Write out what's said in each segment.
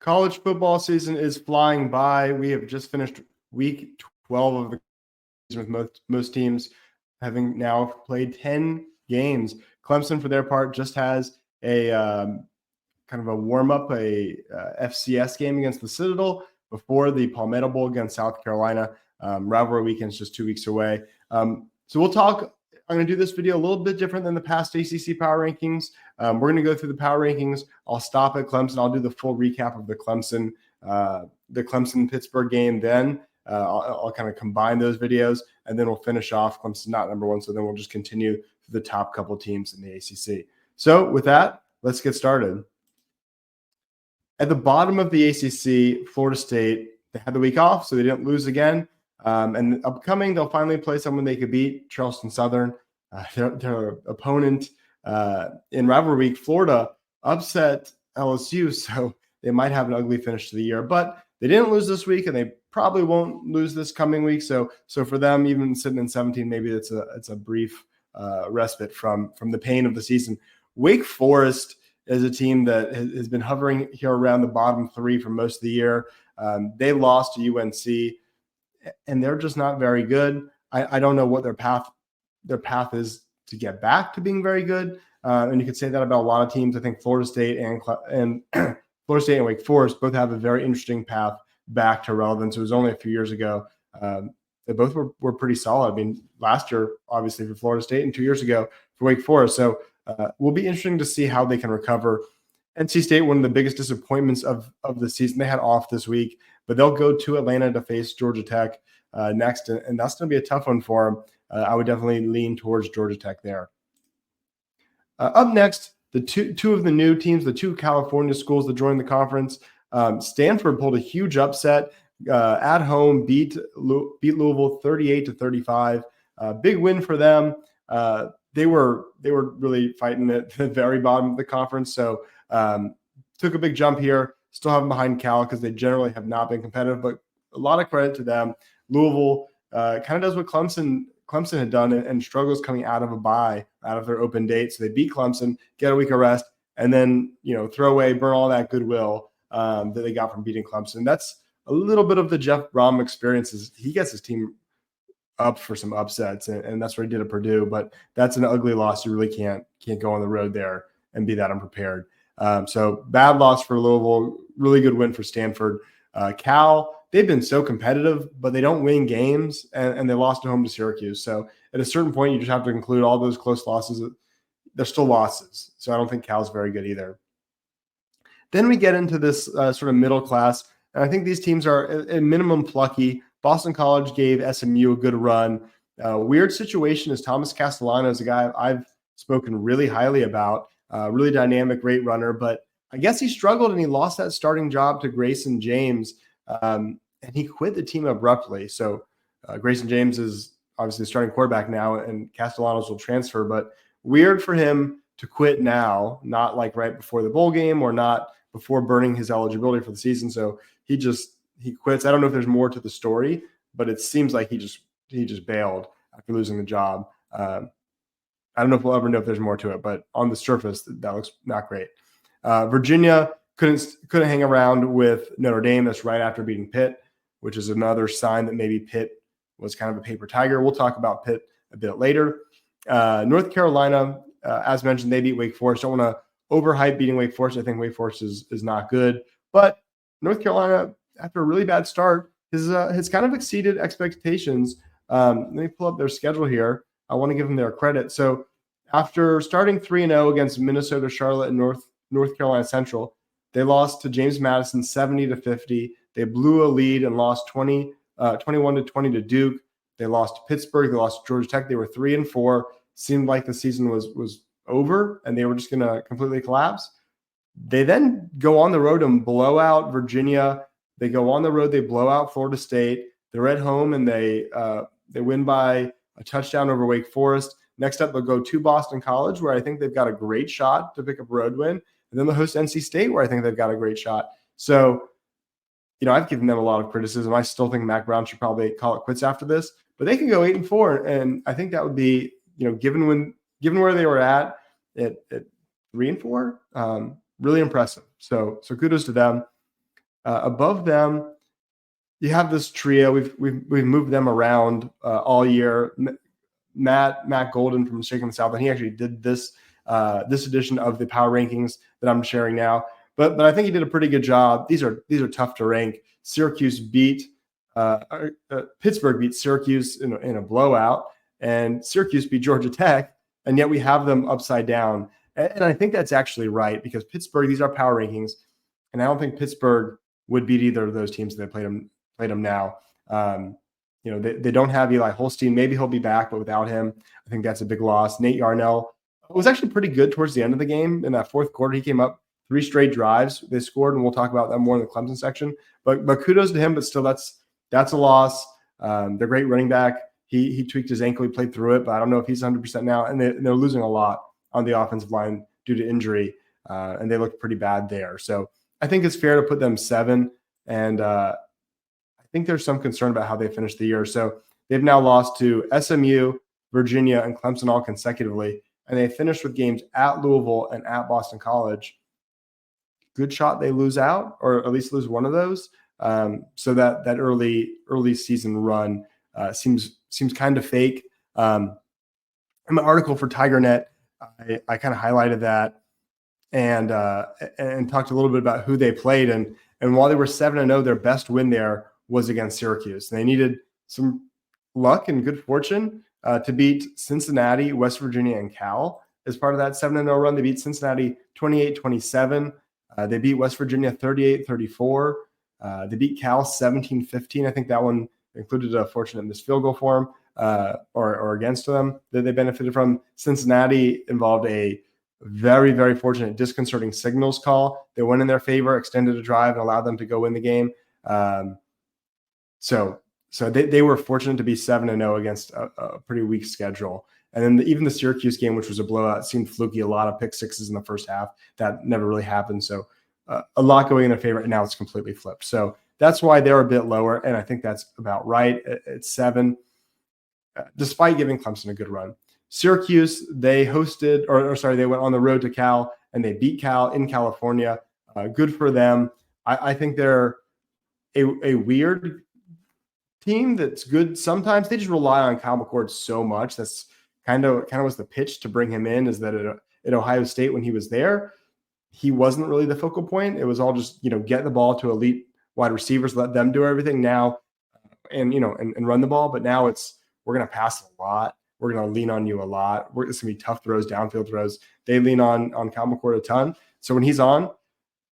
College football season is flying by. We have just finished week 12 of the season with most teams having now played 10 games. Clemson, for their part, just has a kind of a warm-up, FCS game against the Citadel before the Palmetto Bowl against South Carolina. Rivalry weekend's just 2 weeks away. So we'll talk. I'm going to do this video a little bit different than the past ACC Power Rankings. We're going to go through the Power Rankings. I'll stop at Clemson. I'll do the full recap of the Clemson-Pittsburgh game. Then I'll kind of combine those videos, and then we'll finish off Clemson not number one. So then we'll just continue to the top couple teams in the ACC. So with that, let's get started. At the bottom of the ACC, Florida State, they had the week off, so they didn't lose again. And upcoming, they'll finally play someone they could beat, Charleston Southern. Their opponent in rivalry week, Florida, upset LSU, so they might have an ugly finish to the year. But they didn't lose this week, and they probably won't lose this coming week. So for them, even sitting in 17, maybe it's a brief respite from the pain of the season. Wake Forest is a team that has been hovering here around the bottom three for most of the year. They lost to UNC, and they're just not very good. I don't know what their path is to get back to being very good. And you could say that about a lot of teams. I think Florida State and Florida State and Wake Forest both have a very interesting path back to relevance. It was only a few years ago. They both were pretty solid. I mean, last year, obviously, for Florida State, and 2 years ago for Wake Forest. So will be interesting to see how they can recover. NC State, one of the biggest disappointments of the season. They had off this week, but they'll go to Atlanta to face Georgia Tech next, and that's going to be a tough one for them. I would definitely lean towards Georgia Tech there. Up next, the two of the new teams, the two California schools that joined the conference. Stanford pulled a huge upset at home, beat Louisville 38-35. Big win for them. They were really fighting at the very bottom of the conference, so took a big jump here. Still have them behind Cal because they generally have not been competitive, but a lot of credit to them. Louisville kind of does what Clemson had done and struggles coming out of a bye, out of their open date. So they beat Clemson, get a week of rest, and then throw away, burn all that goodwill that they got from beating Clemson. That's a little bit of the Jeff Brom experiences. He gets his team up for some upsets, and that's what he did at Purdue. But that's an ugly loss. You really can't go on the road there and be that unprepared. So bad loss for Louisville, really good win for Stanford. Cal, they've been so competitive, but they don't win games, and they lost at home to Syracuse. So at a certain point, you just have to include all those close losses. They're still losses. So I don't think Cal's very good either. Then we get into this sort of middle class, and I think these teams are at minimum plucky. Boston College gave SMU a good run. Weird situation is Thomas Castellano is a guy I've spoken really highly about, really dynamic, great runner, but I guess he struggled and he lost that starting job to Grayson James, and he quit the team abruptly. So Grayson James is obviously the starting quarterback now, and Castellanos will transfer, but weird for him to quit now, not like right before the bowl game or not before burning his eligibility for the season. So he quits. I don't know if there's more to the story, but it seems like he just bailed after losing the job. I don't know if we'll ever know if there's more to it, but on the surface, that looks not great. Virginia couldn't hang around with Notre Dame. That's right after beating Pitt, which is another sign that maybe Pitt was kind of a paper tiger. We'll talk about Pitt a bit later. North Carolina, as mentioned, they beat Wake Forest. Don't want to overhype beating Wake Forest. I think Wake Forest is not good, but North Carolina, after a really bad start, has kind of exceeded expectations. Let me pull up their schedule here. I want to give them their credit. So after starting 3-0 against Minnesota, Charlotte, and North Carolina Central, they lost to James Madison 70-50. They blew a lead and lost 21-20 to Duke. They lost to Pittsburgh. They lost to Georgia Tech. They were 3-4. Seemed like the season was over and they were just going to completely collapse. They then go on the road and blow out Virginia. They go on the road. They blow out Florida State. They're at home and they win by a touchdown over Wake Forest. Next up, they'll go to Boston College, where I think they've got a great shot to pick up a road win. And then they'll host NC State, where I think they've got a great shot. So, I've given them a lot of criticism. I still think Mac Brown should probably call it quits after this. But they can go 8-4, and I think that would be, given where they were at 3-4, really impressive. So kudos to them. Above them, you have this trio. We've moved them around all year. Matt Golden from Shaking the South, and he actually did this edition of the Power Rankings that I'm sharing now. But I think he did a pretty good job. These are tough to rank. Syracuse beat Pittsburgh beat Syracuse in a blowout, and Syracuse beat Georgia Tech, and yet we have them upside down. And I think that's actually right, because Pittsburgh, these are Power Rankings, and I don't think Pittsburgh would beat either of those teams if they played them now. They don't have Eli Holstein. Maybe he'll be back, but without him, I think that's a big loss. Nate Yarnell was actually pretty good towards the end of the game. In that fourth quarter, he came up 3 straight drives they scored, and we'll talk about that more in the Clemson section. But kudos to him, but still that's a loss. They're great running back. He tweaked his ankle. He played through it, but I don't know if he's 100% now. And they're losing a lot on the offensive line due to injury, and they look pretty bad there. So I think it's fair to put them 7, and I think there's some concern about how they finished the year. So they've now lost to SMU, Virginia, and Clemson all consecutively, and they finished with games at Louisville and at Boston College. Good shot they lose out, or at least lose one of those. So that early season run seems kind of fake. In my article for TigerNet, I kind of highlighted that and talked a little bit about who they played. And while they were 7-0, their best win there was against Syracuse. And they needed some luck and good fortune to beat Cincinnati, West Virginia, and Cal as part of that 7-0 run. They beat Cincinnati 28-27. They beat West Virginia 38-34. They beat Cal 17-15. I think that one included a fortunate missed field goal for them or against them that they benefited from. Cincinnati involved a very, very fortunate disconcerting signals call. They went in their favor, extended a drive, and allowed them to go win the game. So they were fortunate to be 7-0 against a pretty weak schedule. And then even the Syracuse game, which was a blowout, seemed fluky. A lot of pick sixes in the first half. That never really happened. So a lot going in their favor, and now it's completely flipped. So that's why they're a bit lower, and I think that's about right at 7, despite giving Clemson a good run. Syracuse, they hosted, they went on the road to Cal, and they beat Cal in California. Good for them. I think they're a weird team that's good sometimes. They just rely on Kyle McCord so much. That's kind of was the pitch to bring him in, is that at Ohio State when he was there, he wasn't really the focal point. It was all just, get the ball to elite wide receivers, let them do everything now and run the ball. But now we're going to pass a lot. We're going to lean on you a lot. It's going to be tough throws, downfield throws. They lean on Kyle McCord a ton. So when he's on,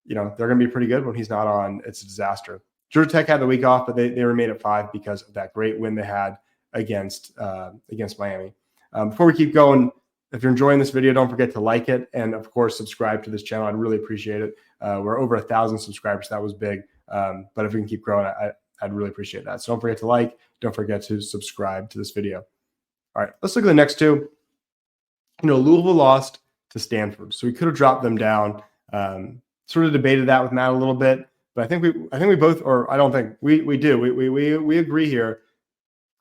they're going to be pretty good. When he's not on, it's a disaster. Georgia Tech had the week off, but they remained at 5 because of that great win they had against Miami. Before we keep going, if you're enjoying this video, don't forget to like it. And of course, subscribe to this channel. I'd really appreciate it. We're over 1,000 subscribers. That was big. But if we can keep growing, I'd really appreciate that. So don't forget to like, don't forget to subscribe to this video. All right, let's look at the next two. Louisville lost to Stanford, so we could have dropped them down. Sort of debated that with Matt a little bit, but I think we both, or I don't think we do. We agree here.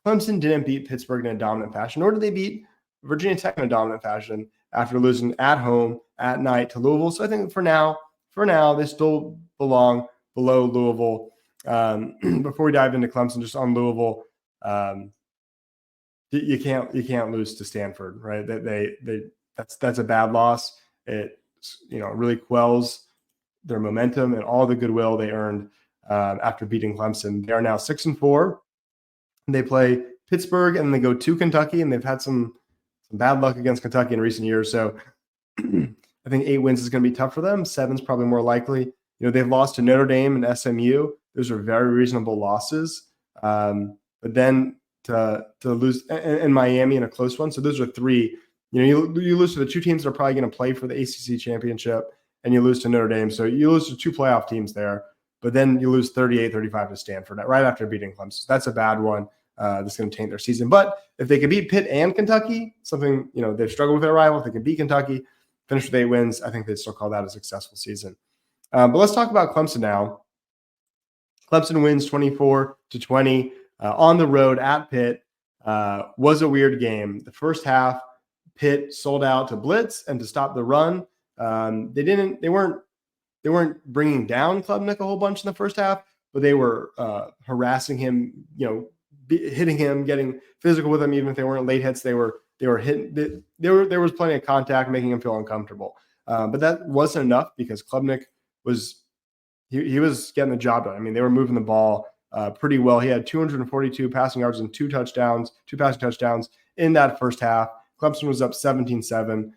Clemson didn't beat Pittsburgh in a dominant fashion, nor did they beat Virginia Tech in a dominant fashion after losing at home at night to Louisville. So I think for now, they still belong below Louisville. Before we dive into Clemson, just on Louisville, you can't lose to Stanford, right? That's a bad loss. It really quells their momentum and all the goodwill they earned after beating Clemson. They are now 6-4. They play Pittsburgh and they go to Kentucky, and they've had some bad luck against Kentucky in recent years. So I think 8 wins is going to be tough for them. 7's probably more likely. They've lost to Notre Dame and SMU. Those are very reasonable losses. But then to lose in Miami in a close one. So those are 3. You lose to the 2 teams that are probably going to play for the ACC championship, and you lose to Notre Dame. So you lose to 2 playoff teams there, but then you lose 38-35 to Stanford right after beating Clemson. So that's a bad one. That's going to taint their season. But if they can beat Pitt and Kentucky, something, they've struggled with their rival. If they can beat Kentucky, finish with 8 wins, I think they'd still call that a successful season. But let's talk about Clemson now. Clemson wins 24-20 on the road at Pitt. Was a weird game. The first half, Pitt sold out to blitz and to stop the run. They weren't bringing down Klubnik a whole bunch in the first half, but they were harassing him, hitting him, getting physical with him. Even if they weren't late hits, they were hitting. There was plenty of contact, making him feel uncomfortable. But that wasn't enough because Klubnik was he was getting the job done. I mean, they were moving the ball pretty well. He had 242 passing yards and two passing touchdowns in that first half. Clemson was up 17-7.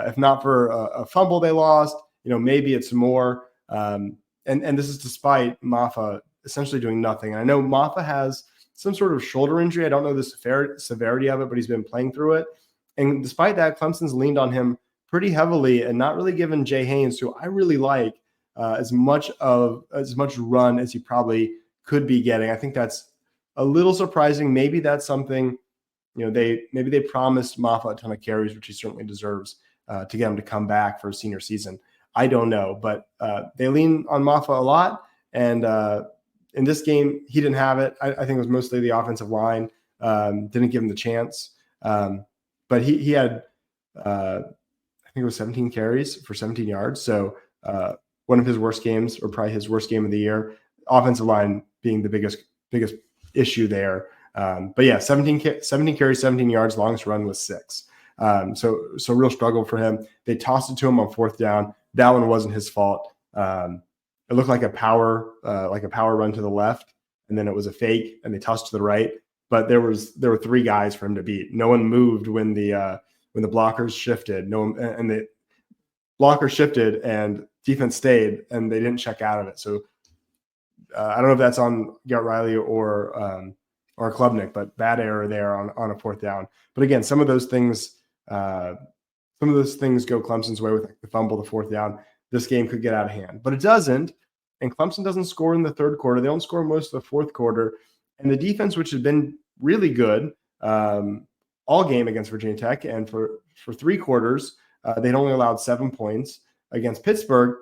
If not for a fumble they lost, maybe it's more. And this is despite Maffa essentially doing nothing. And I know Maffa has some sort of shoulder injury. I don't know the severity of it, but he's been playing through it. And despite that, Clemson's leaned on him pretty heavily and not really given Jay Haynes, who I really like, as much run as he probably could be getting. I think that's a little surprising. Maybe that's something, they promised Maffa a ton of carries, which he certainly deserves, to get him to come back for a senior season. I don't know, but they lean on Maffa a lot. And in this game, he didn't have it. I think it was mostly the offensive line didn't give him the chance. But he had, I think it was 17 carries for 17 yards. So one of his worst games, or probably his worst game of the year. Offensive line being the biggest issue there. But yeah, 17 carries, 17 yards. Longest run was 6. So real struggle for him. They tossed it to him on fourth down. That one wasn't his fault. It looked like a power run to the left, and then it was a fake, and they tossed to the right. But there were 3 guys for him to beat. No one moved when the blockers shifted. And the blockers shifted, and defense stayed, and they didn't check out of it. So I don't know if that's on Garrett Riley or Klubnik, but bad error there on a fourth down. But again, some of those things go Clemson's way with the fumble, the fourth down. This game could get out of hand, but it doesn't. And Clemson doesn't score in the third quarter. They don't score most of the fourth quarter. And the defense, which has been really good all game against Virginia Tech, and for 3 quarters, they'd only allowed 7 points. Against Pittsburgh,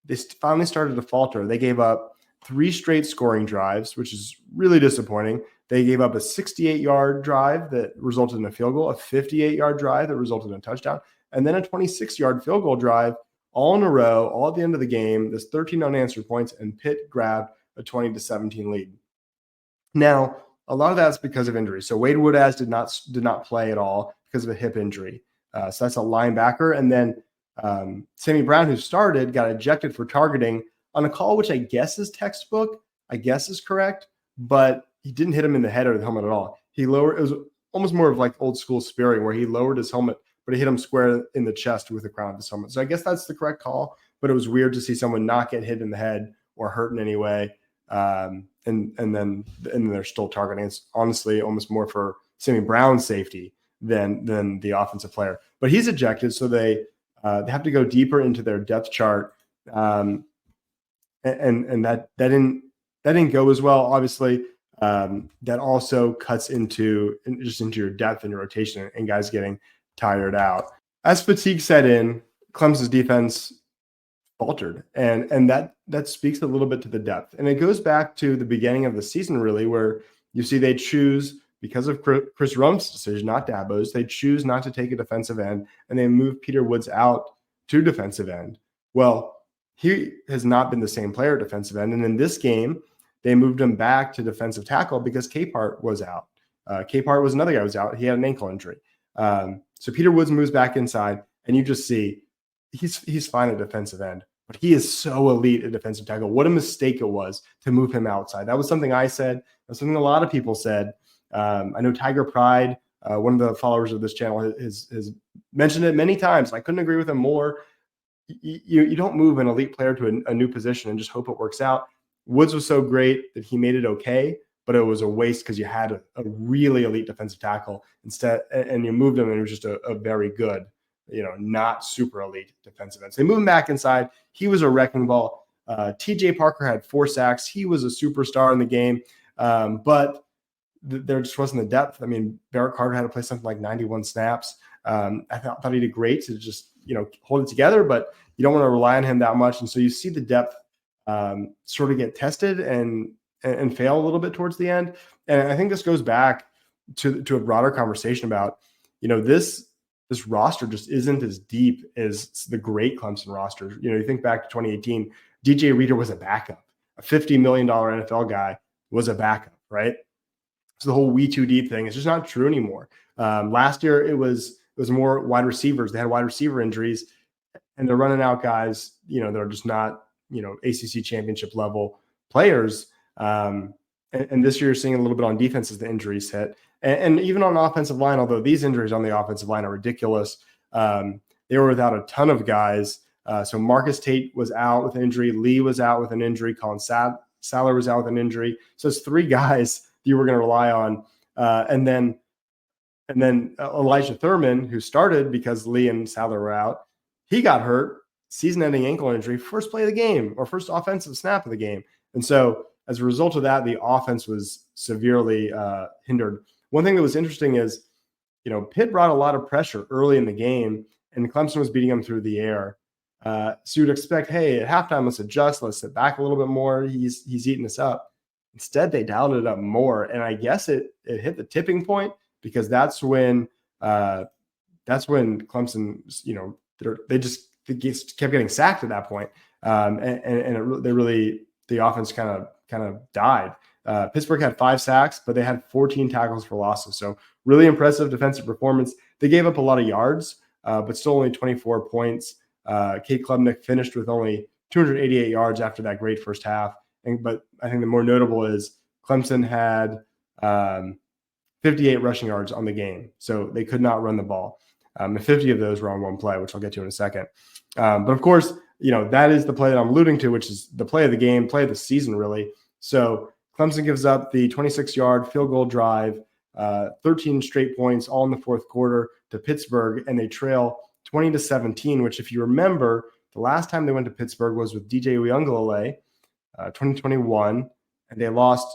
they finally started to falter. They gave up 3 straight scoring drives, which is really disappointing. They gave up a 68-yard drive that resulted in a field goal, a 58-yard drive that resulted in a touchdown, and then a 26-yard field goal drive all in a row, all at the end of the game. There's 13 unanswered points, and Pitt grabbed a 20-17 lead. Now, a lot of that's because of injury. So Wade Woodaz did not play at all because of a hip injury. So that's a linebacker. And then Sammy Brown, who started, got ejected for targeting on a call, which I guess is textbook, I guess is correct, but he didn't hit him in the head or the helmet at all. It was almost more of like old school spearing, where he lowered his helmet, but he hit him square in the chest with the crown of his helmet. So I guess that's the correct call, but it was weird to see someone not get hit in the head or hurt in any way. And then they're still targeting. It's honestly almost more for Sammy Brown's safety than the offensive player. But he's ejected, so they have to go deeper into their depth chart, and that didn't go as well. Obviously, that also cuts into your depth and your rotation, and guys getting tired out. As fatigue set in, Clemson's defense faltered, and that speaks a little bit to the depth. And it goes back to the beginning of the season, really, where you see they choose, because of Chris Rump's decision, not Dabo's, they choose not to take a defensive end, and they move Peter Woods out to defensive end. Well, he has not been the same player at defensive end, and in this game, they moved him back to defensive tackle because Capehart was out. Capehart was another guy who was out. He had an ankle injury. So Peter Woods moves back inside, and you just see he's fine at defensive end, but he is so elite at defensive tackle. What a mistake it was to move him outside. That was something I said. That's something a lot of people said. I know Tiger Pride, one of the followers of this channel, has mentioned it many times. I couldn't agree with him more. You don't move an elite player to a new position and just hope it works out. Woods was so great that he made it okay, but it was a waste because you had a really elite defensive tackle instead, and you moved him, and it was just a very good, not super elite defensive end. So they moved him back inside. He was a wrecking ball. TJ Parker had 4 sacks. He was a superstar in the game, but there just wasn't the depth. I mean, Barrett Carter had to play something like 91 snaps. I thought he did great to just hold it together, but you don't want to rely on him that much. And so you see the depth sort of get tested and fail a little bit towards the end. And I think this goes back to a broader conversation about, this this roster just isn't as deep as the great Clemson roster. You think back to 2018, DJ Reader was a backup. A $50 million NFL guy was a backup, right? So the whole we too deep thing is just not true anymore. Last year it was more wide receivers. They had wide receiver injuries, and they're running out guys, they're just not, ACC championship level players. And this year you're seeing a little bit on defense as the injuries hit. And even on offensive line, although these injuries on the offensive line are ridiculous, they were without a ton of guys. So Marcus Tate was out with an injury. Lee was out with an injury. Colin Saller was out with an injury. So it's 3 guys that you were going to rely on. And then Elijah Thurman, who started because Lee and Saller were out, he got hurt, season-ending ankle injury, first play of the game or first offensive snap of the game. And so as a result of that, the offense was severely hindered. One thing that was interesting is, Pitt brought a lot of pressure early in the game, and Clemson was beating them through the air. So you'd expect, hey, at halftime, let's adjust, let's sit back a little bit more. He's eating us up. Instead, they dialed it up more, and I guess it hit the tipping point because that's when Clemson, they kept getting sacked at that point, the offense kind of died. Pittsburgh had 5 sacks, but they had 14 tackles for losses. So really impressive defensive performance. They gave up a lot of yards, but still only 24 points. Cade Klubnik finished with only 288 yards after that great first half. But I think the more notable is Clemson had 58 rushing yards on the game. So they could not run the ball. And 50 of those were on one play, which I'll get to in a second. But of course, that is the play that I'm alluding to, which is the play of the game, play of the season, really. So Clemson gives up the 26-yard field goal drive, 13 straight points, all in the fourth quarter to Pittsburgh, and they trail 20-17, which, if you remember, the last time they went to Pittsburgh was with DJ Uiagalelei, 2021, and they lost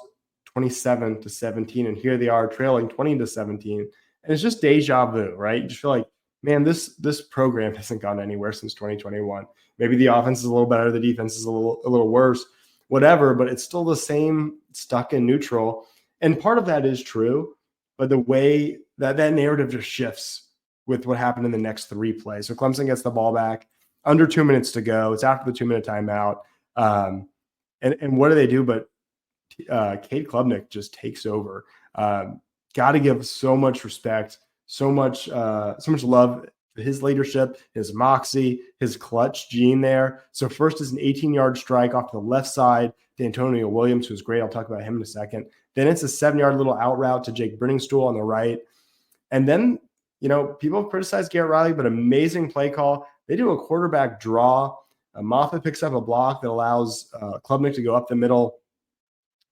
27-17, and here they are trailing 20-17, and it's just deja vu, right? You just feel like, man, this program hasn't gone anywhere since 2021. Maybe the offense is a little better, the defense is a little worse, whatever, but it's still the same stuck in neutral. And part of that is true, but the way that narrative just shifts with what happened in the next 3 plays. So Clemson gets the ball back, under 2 minutes to go. It's after the 2-minute timeout. And what do they do? But Cade Klubnik just takes over. Got to give so much respect, so much love to his leadership, his moxie, his clutch gene there. So first is an 18-yard strike off the left side to Antonio Williams, who's great. I'll talk about him in a second. Then it's a 7-yard little out route to Jake Brenningstool on the right. And then, people have criticized Garrett Riley, but amazing play call. They do a quarterback draw. Moffitt picks up a block that allows Klubnik to go up the middle,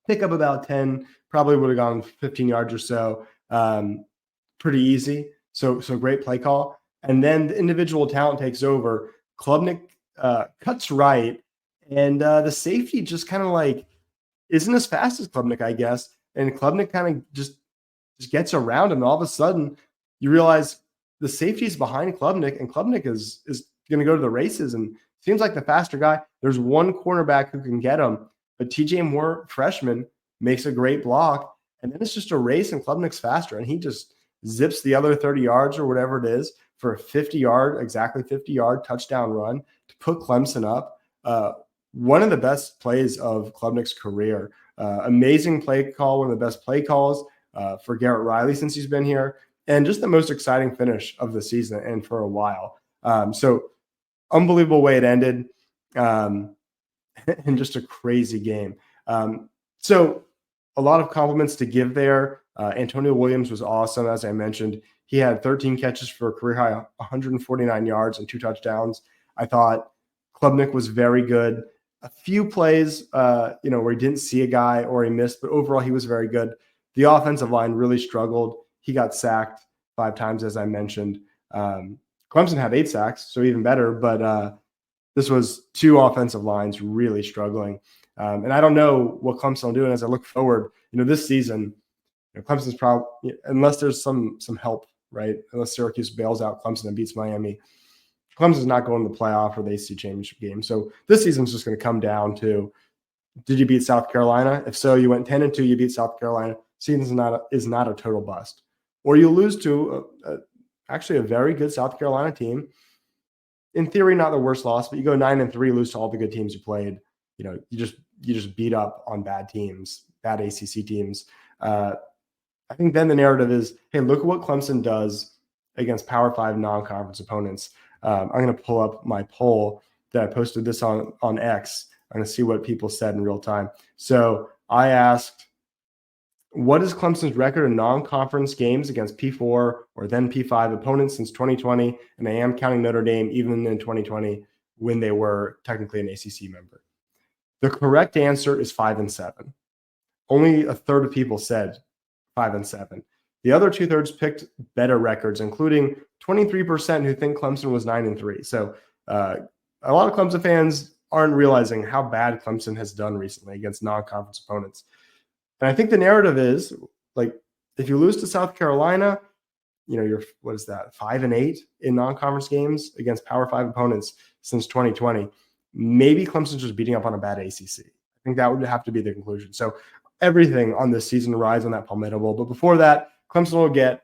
pick up about 10, probably would have gone 15 yards or so. Pretty easy. So great play call. And then the individual talent takes over. Klubnik cuts right, and the safety just kind of isn't as fast as Klubnik, I guess. And Klubnik kind of just gets around him. And all of a sudden, you realize the safety's behind Klubnik, and Klubnik is going to go to the races and seems like the faster guy. There's one cornerback who can get him, but TJ Moore, freshman, makes a great block. And then it's just a race, and Klubnik's faster, and he just zips the other 30 yards or whatever it is for a exactly 50-yard touchdown run to put Clemson up. One of the best plays of Klubnik's career. Amazing play call, one of the best play calls for Garrett Riley since he's been here, and just the most exciting finish of the season and for a while. So unbelievable way it ended, and just a crazy game. So a lot of compliments to give there. Antonio Williams was awesome, as I mentioned. He had 13 catches for a career high 149 yards and 2 touchdowns. I thought Klubnik was very good. A few plays, where he didn't see a guy or he missed, but overall he was very good. The offensive line really struggled. He got sacked 5 times, as I mentioned. Clemson had 8 sacks, so even better, but this was 2 offensive lines really struggling. And I don't know what Clemson will do. And as I look forward, this season, Clemson's probably, unless there's some help, right? Unless Syracuse bails out Clemson and beats Miami, Clemson's not going to the playoff or the ACC championship game. So this season's just going to come down to, did you beat South Carolina? If so, you went 10-2, you beat South Carolina. Season is not a total bust. Or you lose to, actually a very good South Carolina team. In theory, not the worst loss, but you go 9-3, lose to all the good teams you played. You just beat up on bad teams, bad ACC teams. I think then the narrative is, hey, look at what Clemson does against Power 5 non-conference opponents. I'm going to pull up my poll that I posted this on X. I'm going to see what people said in real time. So I asked, what is Clemson's record in non-conference games against P4 or then P5 opponents since 2020? And I am counting Notre Dame even in 2020 when they were technically an ACC member. The correct answer is 5-7. Only a third of people said 5-7. The other 2/3 picked better records, including 23% who think Clemson was 9-3. So a lot of Clemson fans aren't realizing how bad Clemson has done recently against non-conference opponents. And I think the narrative is, like, if you lose to South Carolina, you're, 5-8 in non-conference games against Power 5 opponents since 2020. Maybe Clemson's just beating up on a bad ACC. I think that would have to be the conclusion. So everything on this season rides on that Palmetto Bowl. But before that, Clemson will get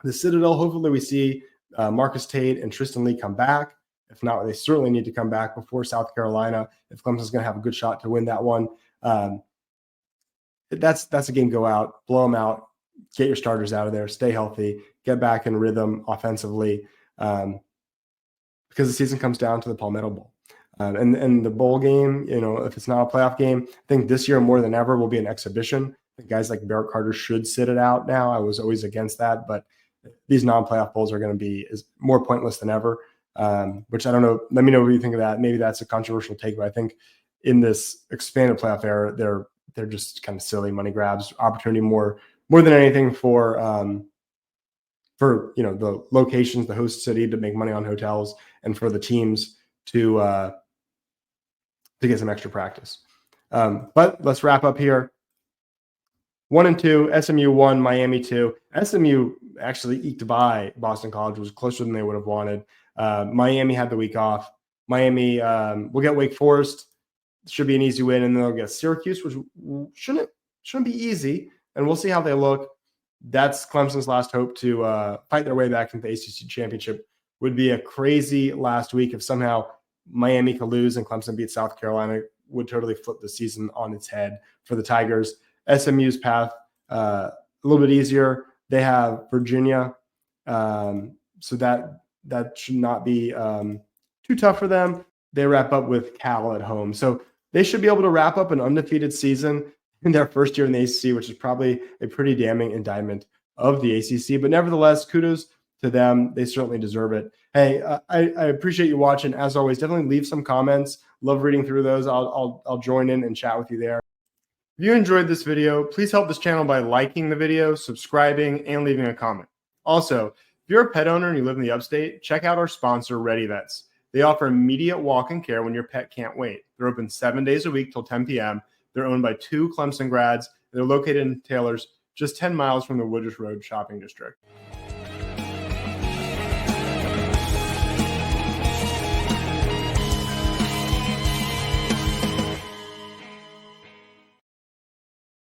the Citadel. Hopefully we see Marcus Tate and Tristan Lee come back. If not, they certainly need to come back before South Carolina if Clemson's going to have a good shot to win that one. That's a game. Go out, blow them out, get your starters out of there, stay healthy, get back in rhythm offensively, because the season comes down to the Palmetto Bowl. And the bowl game, if it's not a playoff game, I think this year more than ever will be an exhibition. Guys like Barrett Carter should sit it out now. I was always against that, but these non-playoff bowls are going to be more pointless than ever, which I don't know. Let me know what you think of that. Maybe that's a controversial take, but I think in this expanded playoff era, they're just kind of silly money grabs, opportunity more than anything for the locations, the host city to make money on hotels, and for the teams to get some extra practice. But let's wrap up here. 1-2, SMU 1, Miami 2. SMU actually eked by Boston College, was closer than they would have wanted. Miami had the week off. Miami will get Wake Forest. Should be an easy win, and then they'll get Syracuse, which shouldn't be easy. And we'll see how they look. That's Clemson's last hope to fight their way back into the ACC championship. Would be a crazy last week if somehow Miami could lose and Clemson beat South Carolina. Would totally flip the season on its head for the Tigers. SMU's path a little bit easier. They have Virginia, so that should not be too tough for them. They wrap up with Cal at home, so they should be able to wrap up an undefeated season in their first year in the ACC, which is probably a pretty damning indictment of the ACC. But nevertheless, kudos to them. They certainly deserve it. Hey, I appreciate you watching. As always, definitely leave some comments. Love reading through those. I'll join in and chat with you there. If you enjoyed this video, please help this channel by liking the video, subscribing, and leaving a comment. Also, if you're a pet owner and you live in the upstate, check out our sponsor, Ready Vets. They offer immediate walk-in care when your pet can't wait. They're open 7 days a week till 10 p.m. They're owned by 2 Clemson grads. They're located in Taylor's, just 10 miles from the Woodruff Road shopping district.